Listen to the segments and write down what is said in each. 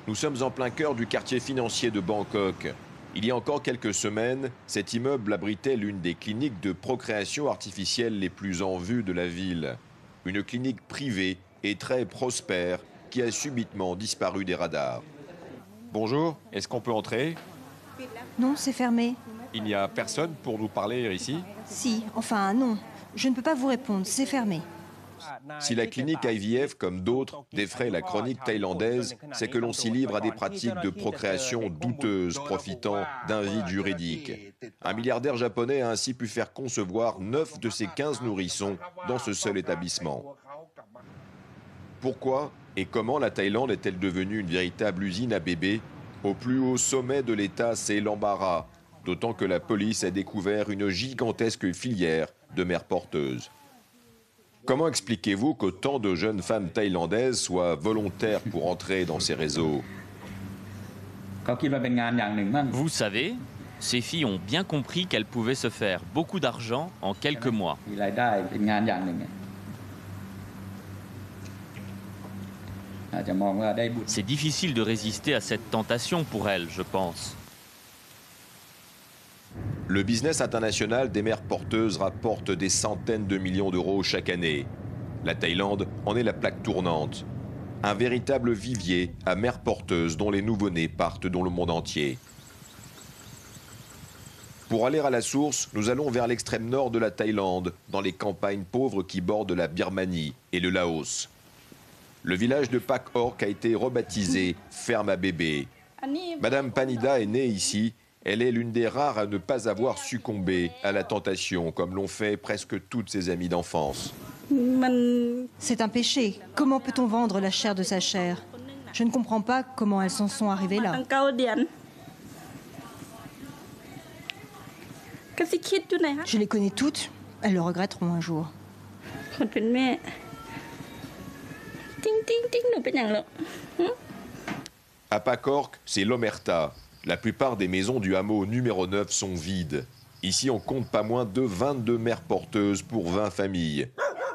Nous sommes en plein cœur du quartier financier de Bangkok. Il y a encore quelques semaines, cet immeuble abritait l'une des cliniques de procréation artificielle les plus en vue de la ville. Une clinique privée et très prospère qui a subitement disparu des radars. Bonjour, est-ce qu'on peut entrer? Non, c'est fermé. Il n'y a personne pour nous parler ici? Si, enfin non. Je ne peux pas vous répondre, c'est fermé. Si la clinique IVF, comme d'autres, défraie la chronique thaïlandaise, c'est que l'on s'y livre à des pratiques de procréation douteuses profitant d'un vide juridique. Un milliardaire japonais a ainsi pu faire concevoir 9 de ses 15 nourrissons dans ce seul établissement. Pourquoi et comment la Thaïlande est-elle devenue une véritable usine à bébés? Au plus haut sommet de l'État, c'est l'embarras, d'autant que la police a découvert une gigantesque filière de mères porteuses. Comment expliquez-vous qu'autant de jeunes femmes thaïlandaises soient volontaires pour entrer dans ces réseaux? Vous savez, ces filles ont bien compris qu'elles pouvaient se faire beaucoup d'argent en quelques mois. C'est difficile de résister à cette tentation pour elles, je pense. Le business international des mères porteuses rapporte des centaines de millions d'euros chaque année. La Thaïlande en est la plaque tournante. Un véritable vivier à mères porteuses dont les nouveau-nés partent dans le monde entier. Pour aller à la source, nous allons vers l'extrême nord de la Thaïlande, dans les campagnes pauvres qui bordent la Birmanie et le Laos. Le village de Pak Ork a été rebaptisé ferme à bébés. Madame Panida est née ici. Elle est l'une des rares à ne pas avoir succombé à la tentation, comme l'ont fait presque toutes ses amies d'enfance. C'est un péché. Comment peut-on vendre la chair de sa chair? Je ne comprends pas comment elles s'en sont arrivées là. Je les connais toutes. Elles le regretteront un jour. À Pak Ork, c'est l'omerta. La plupart des maisons du hameau numéro 9 sont vides. Ici, on compte pas moins de 22 mères porteuses pour 20 familles.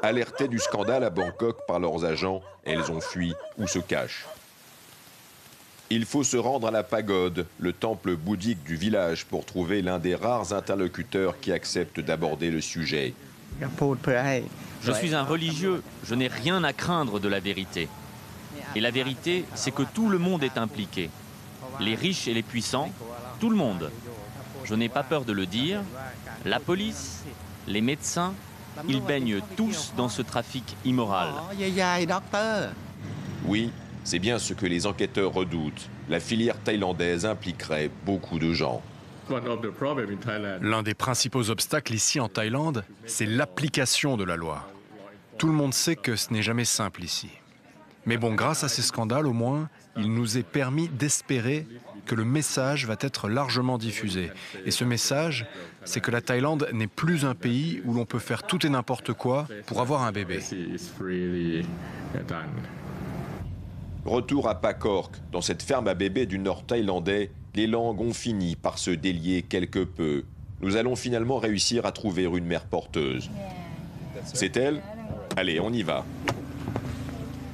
Alertées du scandale à Bangkok par leurs agents, elles ont fui ou se cachent. Il faut se rendre à la pagode, le temple bouddhique du village, pour trouver l'un des rares interlocuteurs qui acceptent d'aborder le sujet. Je suis un religieux, je n'ai rien à craindre de la vérité. Et la vérité, c'est que tout le monde est impliqué. Les riches et les puissants, tout le monde. Je n'ai pas peur de le dire. La police, les médecins, ils baignent tous dans ce trafic immoral. Oui, c'est bien ce que les enquêteurs redoutent. La filière thaïlandaise impliquerait beaucoup de gens. L'un des principaux obstacles ici en Thaïlande, c'est l'application de la loi. Tout le monde sait que ce n'est jamais simple ici. Mais bon, grâce à ces scandales, au moins, il nous est permis d'espérer que le message va être largement diffusé. Et ce message, c'est que la Thaïlande n'est plus un pays où l'on peut faire tout et n'importe quoi pour avoir un bébé. Retour à Pak Ork, dans cette ferme à bébés du nord thaïlandais, les langues ont fini par se délier quelque peu. Nous allons finalement réussir à trouver une mère porteuse. C'est elle? Allez, on y va.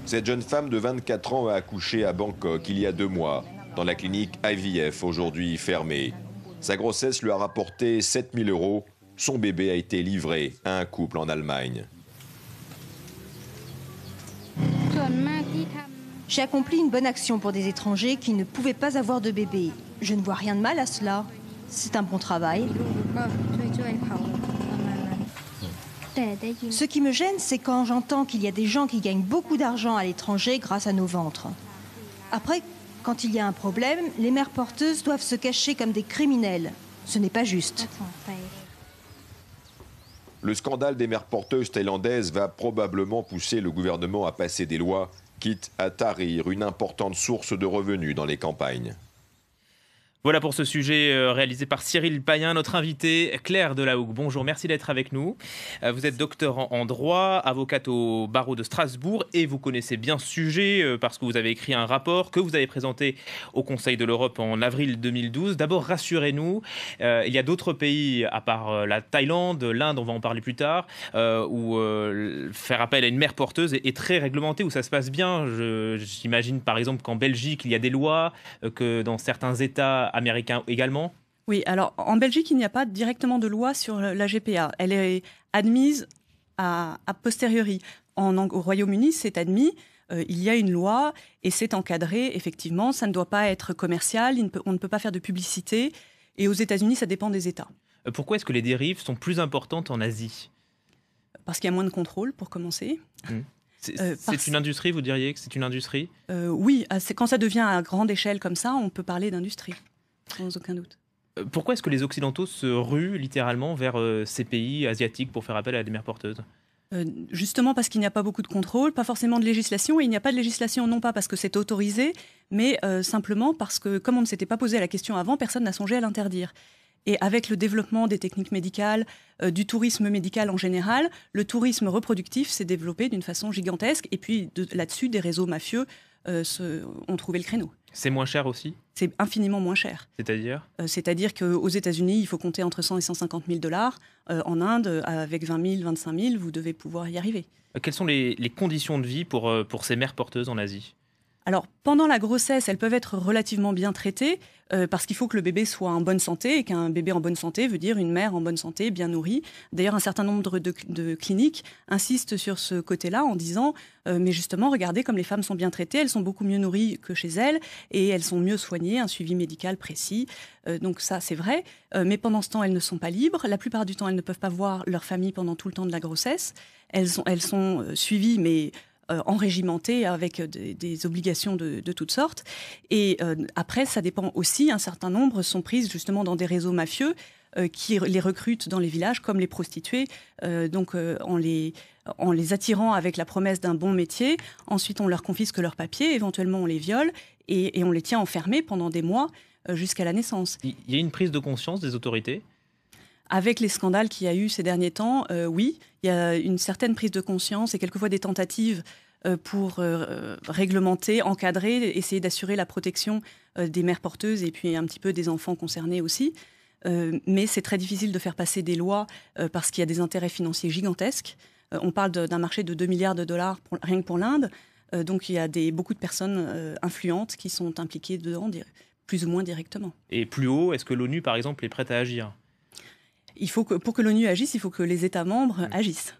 Cette jeune femme de 24 ans a accouché à Bangkok il y a 2 mois, dans la clinique IVF, aujourd'hui fermée. Sa grossesse lui a rapporté 7 000 €. Son bébé a été livré à un couple en Allemagne. J'ai accompli une bonne action pour des étrangers qui ne pouvaient pas avoir de bébé. Je ne vois rien de mal à cela. C'est un bon travail. Ce qui me gêne, c'est quand j'entends qu'il y a des gens qui gagnent beaucoup d'argent à l'étranger grâce à nos ventres. Après, quand il y a un problème, les mères porteuses doivent se cacher comme des criminels. Ce n'est pas juste. Le scandale des mères porteuses thaïlandaises va probablement pousser le gouvernement à passer des lois, quitte à tarir une importante source de revenus dans les campagnes. Voilà pour ce sujet réalisé par Cyril Payen, notre invité Claire Delahougue. Bonjour, merci d'être avec nous. Vous êtes docteur en droit, avocate au barreau de Strasbourg et vous connaissez bien ce sujet parce que vous avez écrit un rapport que vous avez présenté au Conseil de l'Europe en avril 2012. D'abord, rassurez-nous, il y a d'autres pays à part la Thaïlande, l'Inde, on va en parler plus tard, où faire appel à une mère porteuse est très réglementé, où ça se passe bien. J'imagine par exemple qu'en Belgique, il y a des lois, que dans certains États américains également. Oui, alors en Belgique, il n'y a pas directement de loi sur la GPA. Elle est admise a posteriori. Au Royaume-Uni, c'est admis. Il y a une loi et c'est encadré, effectivement. Ça ne doit pas être commercial, on ne peut pas faire de publicité. Et aux États-Unis, ça dépend des États. Pourquoi est-ce que les dérives sont plus importantes en Asie ? Parce qu'il y a moins de contrôle, pour commencer. C'est une industrie, vous diriez que c'est une industrie ? Oui, quand ça devient à grande échelle comme ça, on peut parler d'industrie, sans aucun doute. Pourquoi est-ce que les Occidentaux se ruent littéralement vers ces pays asiatiques pour faire appel à des mères porteuses ? Justement parce qu'il n'y a pas beaucoup de contrôle, pas forcément de législation, et il n'y a pas de législation non pas parce que c'est autorisé, mais simplement parce que, comme on ne s'était pas posé la question avant, personne n'a songé à l'interdire. Et avec le développement des techniques médicales, du tourisme médical en général, le tourisme reproductif s'est développé d'une façon gigantesque. Et puis là-dessus, des réseaux mafieux ont trouvé le créneau. C'est moins cher aussi ? C'est infiniment moins cher. C'est-à-dire ? C'est-à-dire qu'aux États-Unis, il faut compter entre 100 et 150 000 $. En Inde, avec 20 000, 25 000, vous devez pouvoir y arriver. Quelles sont les conditions de vie pour ces mères porteuses en Asie ? Alors, pendant la grossesse, elles peuvent être relativement bien traitées parce qu'il faut que le bébé soit en bonne santé et qu'un bébé en bonne santé veut dire une mère en bonne santé, bien nourrie. D'ailleurs, un certain nombre de cliniques insistent sur ce côté-là en disant mais justement, regardez comme les femmes sont bien traitées, elles sont beaucoup mieux nourries que chez elles et elles sont mieux soignées, un suivi médical précis. Donc ça, c'est vrai. Mais pendant ce temps, elles ne sont pas libres. La plupart du temps, elles ne peuvent pas voir leur famille pendant tout le temps de la grossesse. Elles sont suivies, mais enrégimentées avec des obligations de toutes sortes. Et après, ça dépend aussi, un certain nombre sont prises justement dans des réseaux mafieux qui les recrutent dans les villages comme les prostituées, en les attirant avec la promesse d'un bon métier. Ensuite, on leur confisque leurs papiers, éventuellement on les viole et on les tient enfermés pendant des mois jusqu'à la naissance. Il y a une prise de conscience des autorités ? Avec les scandales qu'il y a eu ces derniers temps, oui, il y a une certaine prise de conscience et quelquefois des tentatives pour réglementer, encadrer, essayer d'assurer la protection des mères porteuses et puis un petit peu des enfants concernés aussi. Mais c'est très difficile de faire passer des lois parce qu'il y a des intérêts financiers gigantesques. On parle d'un marché de 2 milliards de dollars rien que pour l'Inde. Donc il y a beaucoup de personnes influentes qui sont impliquées dedans, plus ou moins directement. Et plus haut, est-ce que l'ONU, par exemple, est prête à agir ? Pour que l'ONU agisse, il faut que les États membres agissent.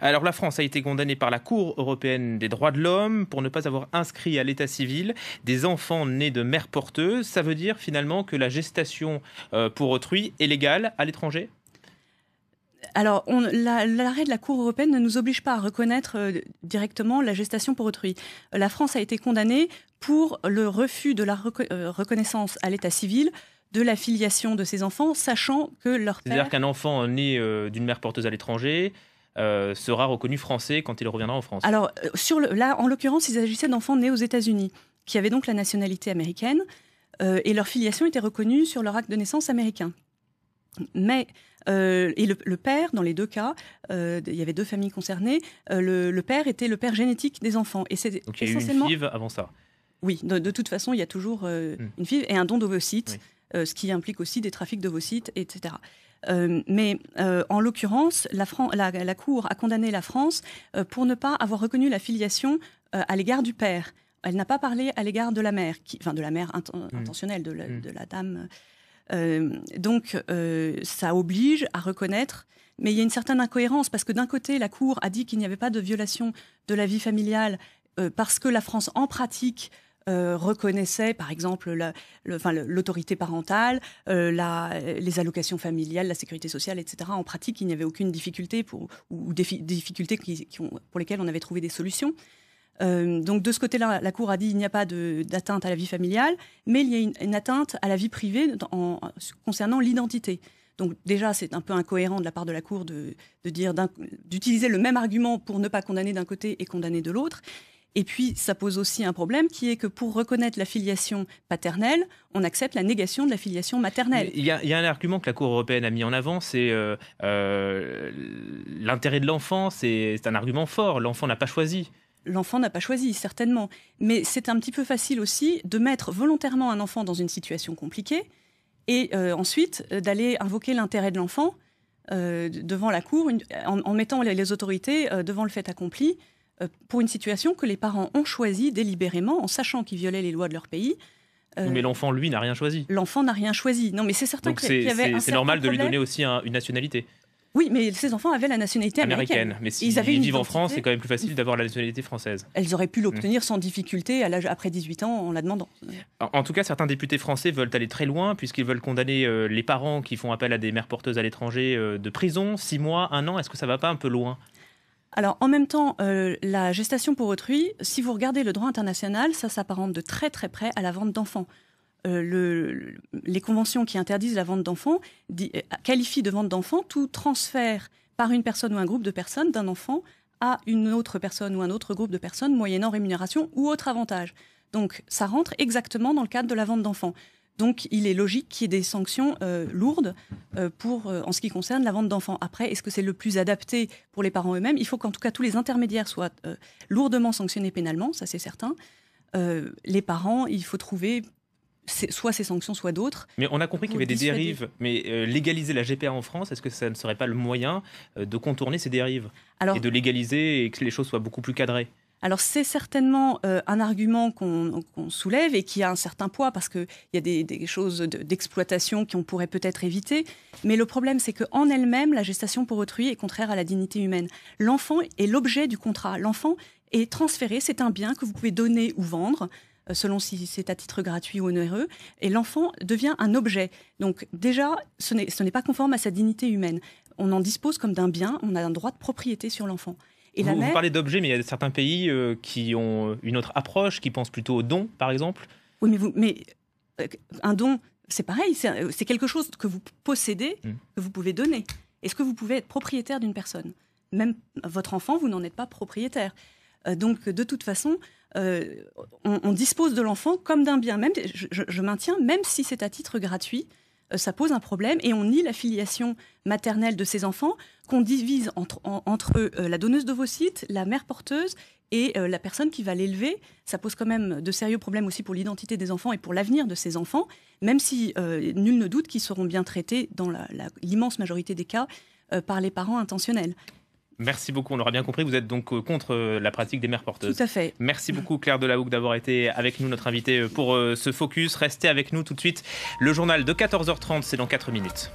Alors la France a été condamnée par la Cour européenne des droits de l'homme pour ne pas avoir inscrit à l'état civil des enfants nés de mères porteuses. Ça veut dire finalement que la gestation pour autrui est légale à l'étranger ? Alors, l'arrêt de la Cour européenne ne nous oblige pas à reconnaître directement la gestation pour autrui. La France a été condamnée pour le refus de la reconnaissance à l'état civil de la filiation de ces enfants, sachant que leur père... C'est-à-dire qu'un enfant né d'une mère porteuse à l'étranger sera reconnu français quand il reviendra en France. Alors, là, en l'occurrence, il s'agissait d'enfants nés aux États-Unis, qui avaient donc la nationalité américaine, et leur filiation était reconnue sur leur acte de naissance américain. Mais, et le père, dans les deux cas, il y avait deux familles concernées, le père était le père génétique des enfants. Et c'est donc il y a eu une FIV avant ça. Oui, de toute façon, il y a toujours une FIV et un don d'ovocytes. Oui. Ce qui implique aussi des trafics d'ovocytes, etc. Mais en l'occurrence, la Cour a condamné la France pour ne pas avoir reconnu la filiation à l'égard du père. Elle n'a pas parlé à l'égard de la mère, de la mère intentionnelle, de la dame. Donc, ça oblige à reconnaître, mais il y a une certaine incohérence, parce que d'un côté, la Cour a dit qu'il n'y avait pas de violation de la vie familiale, parce que la France, en pratique, reconnaissait par exemple l'autorité parentale, les allocations familiales, la sécurité sociale, etc. En pratique, il n'y avait aucune difficulté ou des difficultés pour lesquelles on avait trouvé des solutions. Donc de ce côté-là, la Cour a dit qu'il n'y a pas d'atteinte à la vie familiale, mais il y a une atteinte à la vie privée concernant l'identité. Donc déjà, c'est un peu incohérent de la part de la Cour d'utiliser le même argument pour ne pas condamner d'un côté et condamner de l'autre. Et puis, ça pose aussi un problème qui est que pour reconnaître la filiation paternelle, on accepte la négation de la filiation maternelle. Il y a un argument que la Cour européenne a mis en avant, c'est l'intérêt de l'enfant. C'est un argument fort. L'enfant n'a pas choisi. L'enfant n'a pas choisi, certainement. Mais c'est un petit peu facile aussi de mettre volontairement un enfant dans une situation compliquée et ensuite d'aller invoquer l'intérêt de l'enfant devant la Cour en mettant les autorités devant le fait accompli pour une situation que les parents ont choisie délibérément en sachant qu'ils violaient les lois de leur pays. Mais l'enfant, lui, n'a rien choisi. L'enfant n'a rien choisi. Non, mais c'est certain qu'il y avait un c'est normal de lui problème. donner aussi une nationalité. Oui, mais ces enfants avaient la nationalité américaine. Mais s'ils vivent en France, c'est quand même plus facile d'avoir la nationalité française. Elles auraient pu l'obtenir sans difficulté après 18 ans en la demandant. En tout cas, certains députés français veulent aller très loin puisqu'ils veulent condamner les parents qui font appel à des mères porteuses à l'étranger de prison, 6 mois, 1 an. Est-ce que ça ne va pas un peu loin ? Alors, en même temps, la gestation pour autrui, si vous regardez le droit international, ça s'apparente de très très près à la vente d'enfants. Les conventions qui interdisent la vente d'enfants qualifient de vente d'enfants tout transfert par une personne ou un groupe de personnes d'un enfant à une autre personne ou un autre groupe de personnes moyennant rémunération ou autre avantage. Donc, ça rentre exactement dans le cadre de la vente d'enfants. Donc, il est logique qu'il y ait des sanctions lourdes en ce qui concerne la vente d'enfants. Après, est-ce que c'est le plus adapté pour les parents eux-mêmes ? Il faut qu'en tout cas tous les intermédiaires soient lourdement sanctionnés pénalement, ça c'est certain. Les parents, il faut trouver soit ces sanctions, soit d'autres. Mais on a compris qu'il y avait des dérives. Mais légaliser la GPA en France, est-ce que ça ne serait pas le moyen de contourner ces dérives et de légaliser et que les choses soient beaucoup plus cadrées ? Alors c'est certainement un argument qu'on soulève et qui a un certain poids parce qu'il y a des choses d'exploitation qu'on pourrait peut-être éviter. Mais le problème, c'est qu'en elle-même, la gestation pour autrui est contraire à la dignité humaine. L'enfant est l'objet du contrat. L'enfant est transféré, c'est un bien que vous pouvez donner ou vendre, selon si c'est à titre gratuit ou onéreux, et l'enfant devient un objet. Donc déjà, ce n'est pas conforme à sa dignité humaine. On en dispose comme d'un bien, on a un droit de propriété sur l'enfant. Vous parlez d'objets, mais il y a certains pays qui ont une autre approche, qui pensent plutôt au don, par exemple. Oui, mais un don, c'est pareil, c'est quelque chose que vous possédez, que vous pouvez donner. Est-ce que vous pouvez être propriétaire d'une personne ? Même votre enfant, vous n'en êtes pas propriétaire. Donc, de toute façon, on dispose de l'enfant comme d'un bien. Même, je maintiens, même si c'est à titre gratuit, ça pose un problème et on nie la filiation maternelle de ces enfants qu'on divise entre la donneuse d'ovocytes, la mère porteuse et la personne qui va l'élever. Ça pose quand même de sérieux problèmes aussi pour l'identité des enfants et pour l'avenir de ces enfants, même si nul ne doute qu'ils seront bien traités dans l'immense majorité des cas par les parents intentionnels. Merci beaucoup, on l'aura bien compris, vous êtes donc contre la pratique des mères porteuses. Tout à fait. Merci beaucoup Claire Delahougue d'avoir été avec nous, notre invitée pour ce focus. Restez avec nous tout de suite. Le journal de 14h30, c'est dans 4 minutes.